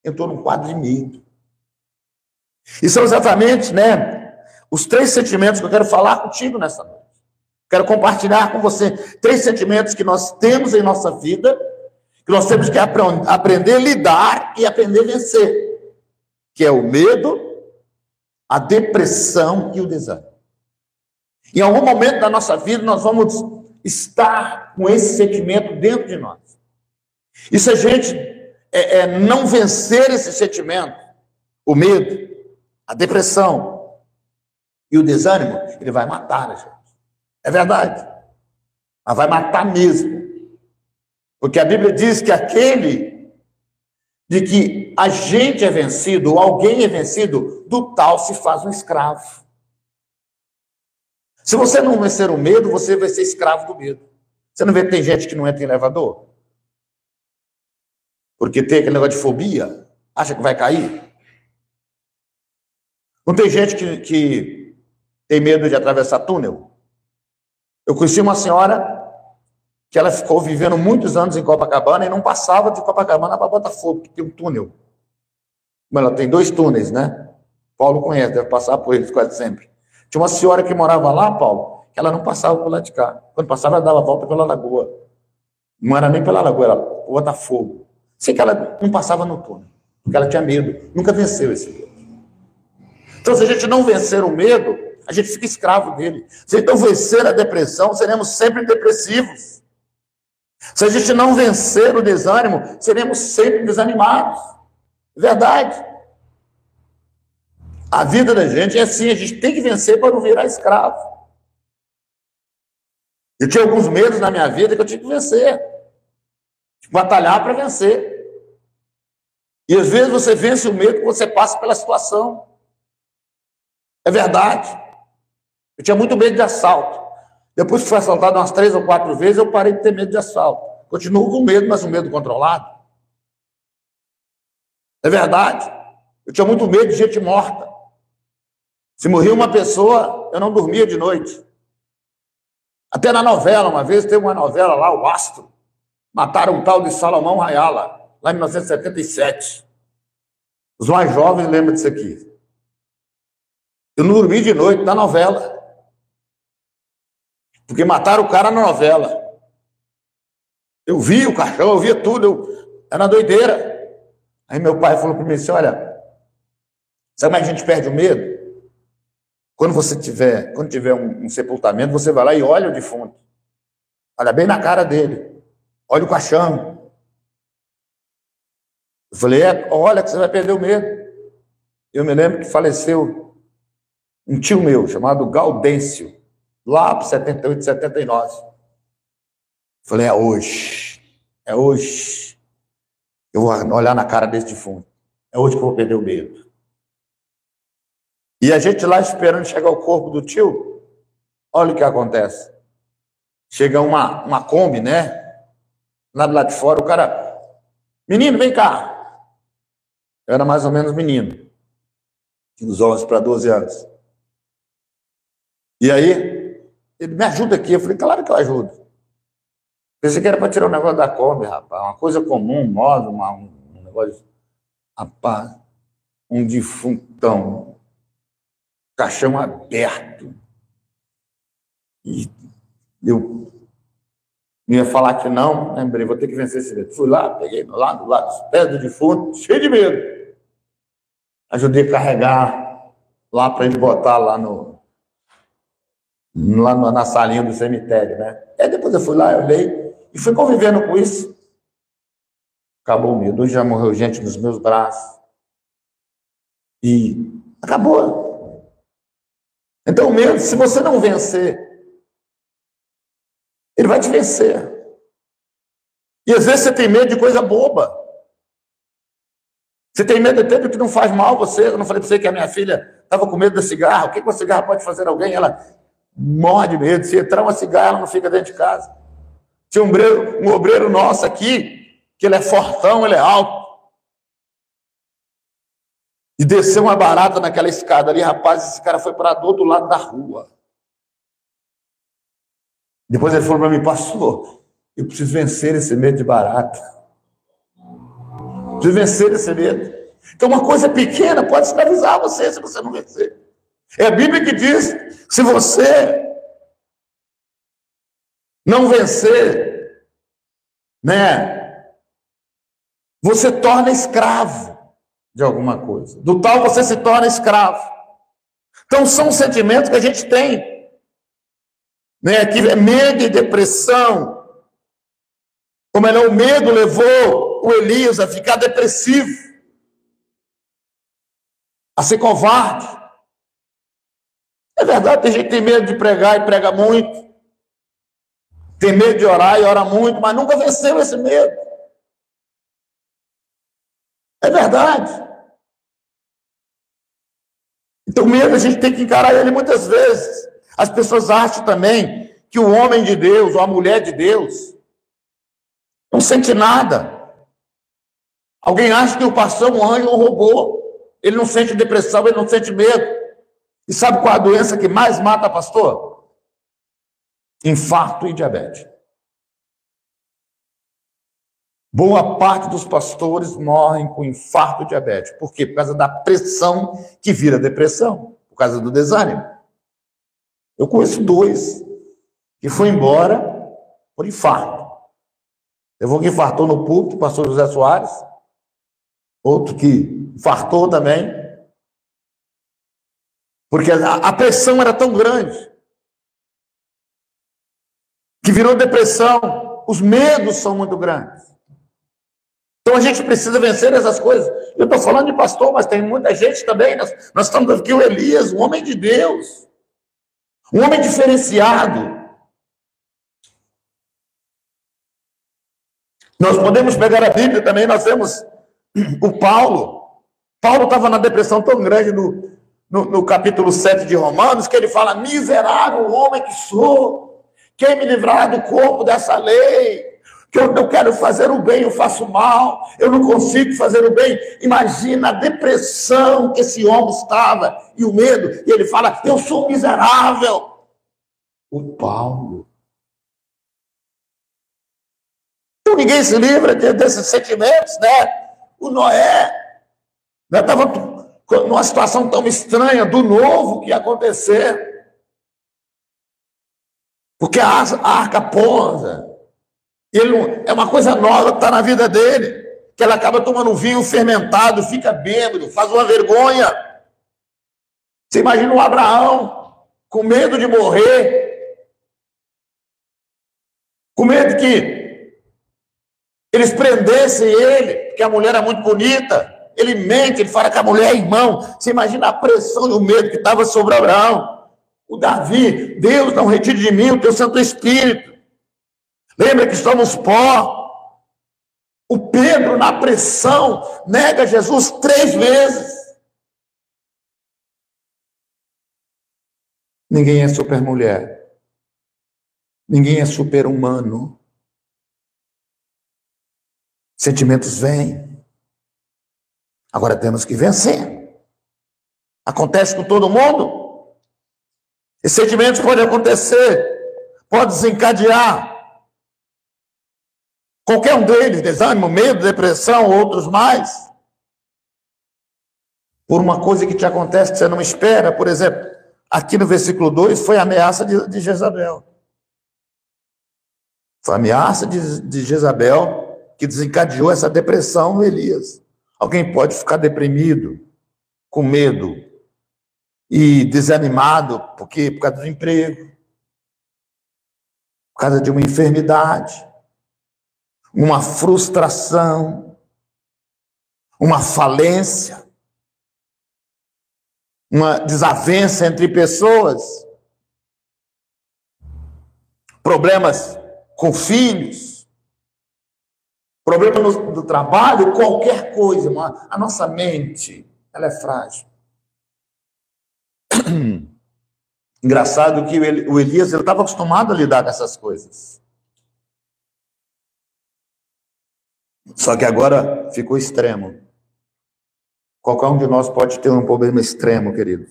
entrou num quadro de medo. E são exatamente, os 3 sentimentos que eu quero falar contigo nessa noite. Quero compartilhar com você 3 sentimentos que nós temos em nossa vida, que nós temos que aprender a lidar e aprender a vencer, que é o medo, a depressão e o desânimo. Em algum momento da nossa vida, nós vamos estar com esse sentimento dentro de nós. E se a gente não vencer esse sentimento, o medo, a depressão e o desânimo, ele vai matar a gente. É verdade. Mas vai matar mesmo. Porque a Bíblia diz que aquele de que a gente é vencido, ou alguém é vencido, do tal se faz um escravo. Se você não vencer o medo, você vai ser escravo do medo. Você não vê que tem gente que não entra em elevador? Porque tem aquele negócio de fobia, acha que vai cair. Não tem gente que tem medo de atravessar túnel? Eu conheci uma senhora que ela ficou vivendo muitos anos em Copacabana e não passava de Copacabana para Botafogo, que tem um túnel. Mas ela tem 2 túneis, né? Paulo conhece, deve passar por eles quase sempre. Tinha uma senhora que morava lá, Paulo, que ela não passava por lá de cá. Quando passava, ela dava a volta pela lagoa. Não era nem pela lagoa, era por Botafogo. Sei que ela não passava no túnel, porque ela tinha medo. Nunca venceu esse medo. Então, se a gente não vencer o medo, a gente fica escravo dele. Se a gente não vencer a depressão, seremos sempre depressivos. Se a gente não vencer o desânimo, seremos sempre desanimados. Verdade. A vida da gente é assim, a gente tem que vencer para não virar escravo. Eu tinha alguns medos na minha vida que eu tinha que vencer. Batalhar para vencer. E às vezes você vence o medo que você passa pela situação. É verdade. Eu tinha muito medo de assalto. Depois que fui assaltado umas 3 ou 4 vezes, eu parei de ter medo de assalto. Continuo com medo, mas um medo controlado. É verdade. Eu tinha muito medo de gente morta. Se morria uma pessoa, eu não dormia de noite. Até na novela, uma vez, teve uma novela lá, O Astro. Mataram um tal de Salomão Rayala, lá em 1977. Os mais jovens lembram disso aqui. Eu não dormi de noite na novela. Porque mataram o cara na novela. Eu vi o caixão, eu via tudo. Era doideira. Aí meu pai falou para mim assim, olha, sabe como é que a gente perde o medo? Quando tiver um sepultamento, você vai lá e olha o defunto. Olha bem na cara dele. Olha o caixão. Eu falei, olha que você vai perder o medo. Eu me lembro que faleceu um tio meu, chamado Gaudêncio, lá para 78, 79. Eu falei, é hoje. Eu vou olhar na cara desse defunto. É hoje que eu vou perder o medo. E a gente lá esperando chegar o corpo do tio, olha o que acontece. Chega uma Kombi, né? Lá do lado de fora, o cara... Menino, vem cá. Eu era mais ou menos menino. Tinha uns 11 para 12 anos. E aí, ele me ajuda aqui. Eu falei, claro que eu ajudo. Pensei que era para tirar o negócio da Kombi, rapaz. Uma coisa comum, móvel, um negócio... Rapaz, um defuntão. Caixão aberto. E eu ia falar que não, lembrei, vou ter que vencer esse medo. Fui lá, peguei do lado dos pés do defunto, cheio de medo. Ajudei a carregar lá para ele botar lá na salinha do cemitério, né? Aí depois eu fui lá, eu olhei e fui convivendo com isso. Acabou o medo. Hoje já morreu gente nos meus braços. E acabou. Então o medo, se você não vencer, ele vai te vencer. E às vezes você tem medo de coisa boba. Você tem medo até do que não faz mal a você. Eu não falei para você que a minha filha estava com medo da cigarra. O que uma cigarra pode fazer a alguém? Ela morre de medo. Se entrar uma cigarra, ela não fica dentro de casa. Tinha um obreiro nosso aqui, que ele é fortão, ele é alto. E desceu uma barata naquela escada ali, rapaz, esse cara foi para do outro lado da rua. Depois ele falou para mim, pastor, eu preciso vencer esse medo de barata. de vencer esse medo. Então, uma coisa pequena pode escravizar você se você não vencer. É a Bíblia que diz: se você não vencer, né, você torna escravo de alguma coisa. Do tal você se torna escravo. Então, são sentimentos que a gente tem, né, que é medo e depressão. Ou melhor, o medo levou o Elias a ficar depressivo, a ser covarde. É verdade, tem gente que tem medo de pregar e prega muito. Tem medo de orar e ora muito, mas nunca venceu esse medo. É verdade. Então, o medo a gente tem que encarar ele muitas vezes. As pessoas acham também que o homem de Deus ou a mulher de Deus não sente nada. Alguém acha que o pastor é um anjo ou um robô. Ele não sente depressão, ele não sente medo. E sabe qual é a doença que mais mata pastor? Infarto e diabetes. Boa parte dos pastores morrem com infarto e diabetes. Por quê? Por causa da pressão que vira depressão. Por causa do desânimo. Eu conheço 2 que foi embora por infarto. Teve um que infartou no púlpito, o pastor José Soares. Outro que infartou também. Porque a pressão era tão grande que virou depressão. Os medos são muito grandes. Então a gente precisa vencer essas coisas. Eu estou falando de pastor, mas tem muita gente também. Nós estamos aqui, o Elias, um homem de Deus, um homem diferenciado. Nós podemos pegar a Bíblia também, nós vemos o Paulo. Paulo estava na depressão tão grande no capítulo 7 de Romanos, que ele fala: miserável homem que sou, quem me livrar do corpo dessa lei? Que eu quero fazer o bem, eu faço o mal, eu não consigo fazer o bem. Imagina a depressão que esse homem estava, e o medo, e ele fala: eu sou miserável. O Paulo. Então ninguém se livra desses sentimentos, né? O Noé estava numa situação tão estranha do novo que ia acontecer. Porque a arca pousa. É uma coisa nova que está na vida dele, que ela acaba tomando vinho fermentado, fica bêbado, faz uma vergonha. Você imagina o Abraão com medo de morrer, com medo que eles prendessem ele, porque a mulher é muito bonita. Ele mente, ele fala que a mulher é irmão. Você imagina a pressão e o medo que estava sobre Abraão. O Davi: Deus, não retire de mim o teu Santo Espírito. Lembra que somos pó. O Pedro, na pressão, nega Jesus 3 vezes. Ninguém é supermulher. Ninguém é super-humano. Sentimentos vêm. Agora temos que vencer. Acontece com todo mundo. Esses sentimentos podem acontecer, pode desencadear. Qualquer um deles, desânimo, medo, depressão, outros mais. Por uma coisa que te acontece que você não espera. Por exemplo, aqui no versículo 2 foi a ameaça de Jezabel. Foi a ameaça de Jezabel que desencadeou essa depressão no Elias. Alguém pode ficar deprimido, com medo e desanimado por causa do emprego, por causa de uma enfermidade, uma frustração, uma falência, uma desavença entre pessoas, problemas com filhos, problema do trabalho, qualquer coisa. A nossa mente, ela é frágil. Engraçado que o Elias estava acostumado a lidar com essas coisas. Só que agora ficou extremo. Qualquer um de nós pode ter um problema extremo, querido.